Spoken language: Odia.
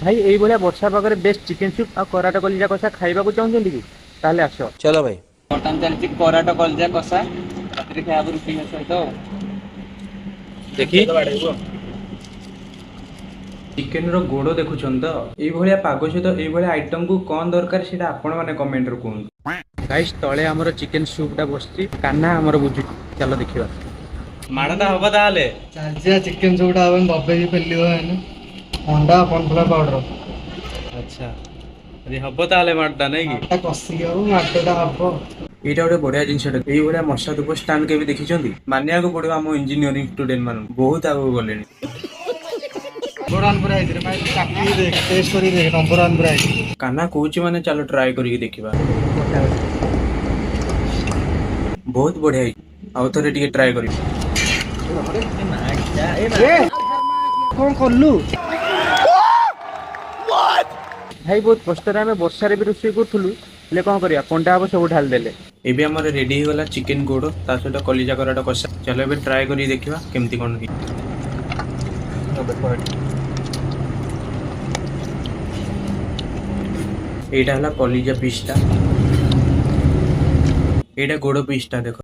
ଭାଇ ଏଇଭଳିଆ ବର୍ଷା ପାଗରେ ବେଷ୍ଟ ଚିକେନ ସୁପ୍ ଆଉ କରାଟ କଲିଜା କଷା ଖାଇବାକୁ ଚାହୁଁଛନ୍ତି କି? ତାହେଲେ ଆସ। चलो भाई। ବର୍ତ୍ତମାନ ଚାଲିଛି କରାଟ କଲିଜା କଷା। ରାତିରେ ଖାଇବାକୁ ରୁଟି ସହିତ ଆଉ। ଦେଖି ଚିକେନ ର ଗୋଡ ଦେଖୁଛନ୍ତି ତ? ଏଇଭଳିଆ ପାଗ ସହିତ ଏଇଭଳିଆ ଆଇଟମକୁ କଣ ଦରକାର ସେଇଟା ଆପଣ ମାନେ କମେଣ୍ଟରେ କୁହନ୍ତୁ। ଗାଇସ୍ ତଳେ ଆମର ଚିକେନ ସୁପ୍ ଟା ବସିଛି। କାହ୍ନା ଆମର ବୁଝୁଛି। ଚାଲ ଦେଖିବା। ମାଡ଼ଟା ହବ ତାହେଲେ। ଚାଲିଛି ଚିକେନ ସୁପଟା ହବ ଦବେଇକି ପେଲିବ ଏଇନେ ଅଣ୍ଡା କର୍ଣ୍ଣଫ୍ଲୋର ପାଉଡର। ଆଚ୍ଛା ଆଜି ହବ ତାହେଲେ ମାଡ଼ଟା ନାଇଁ କି? ମାଡଟା କଷିକି ହବ ମାଡଟା ହବ। ଏଇଟା ଗୋଟେ ବଢିଆ ଜିନିଷଟା। ଏଇଭଳିଆ ମଶା ଧୂପ ଷ୍ଟାଣ୍ଡ କେବେ ଦେଖିଛନ୍ତି? ମାନିବାକୁ ପଡିବ ଆମ ଇଞ୍ଜିନିୟରିଂ ଷ୍ଟୁଡେଣ୍ଟ ମାନଙ୍କୁ। ବହୁତ ଆଗକୁ ଗଲେଣି। ନମ୍ବର ୱାନ୍ ପୁରା ହେଇଛି ଭାଇ, ଚାଖିକି ଦେଖ, ଟେଷ୍ଟ କରିକି ଦେଖ, ନମ୍ବର ୱାନ୍ ପୁରା ହେଇଛି। କାହ୍ନା କହୁଛି ମାନେ ଚାଲ ଟ୍ରାଏ କରିକି ଦେଖିବା। ବହୁତ ବଢିଆ ହେଇଛି। ଆଉ ଥରେ ଟିକେ ଟ୍ରାଏ କରିବି। କଣ କଲୁ? ଭାଇ ବହୁତ କଷ୍ଟରେ ଆମେ ବର୍ଷାରେ ବି ରୋଷେଇ କରୁଥିଲୁ, ହେଲେ କଣ କରିବା କଣ୍ଟା ହବ ସବୁ ଢାଳି ଦେଲେ। ଏବେ ଆମର ରେଡି ହେଇଗଲା ଚିକେନ ଗୋଡ ତା ସହିତ କଲିଜା କରାଟ କଷା। ଚାଲ ଏବେ ଟ୍ରାଏ କରିକି ଦେଖିବା କେମିତି କଣ ହେଇଛି। ଏଇଟା ହେଲା କଲିଜା ପିସ୍ ଟା, ଏଇଟା ଗୋଡ ପିସ୍ ଟା ଦେଖ।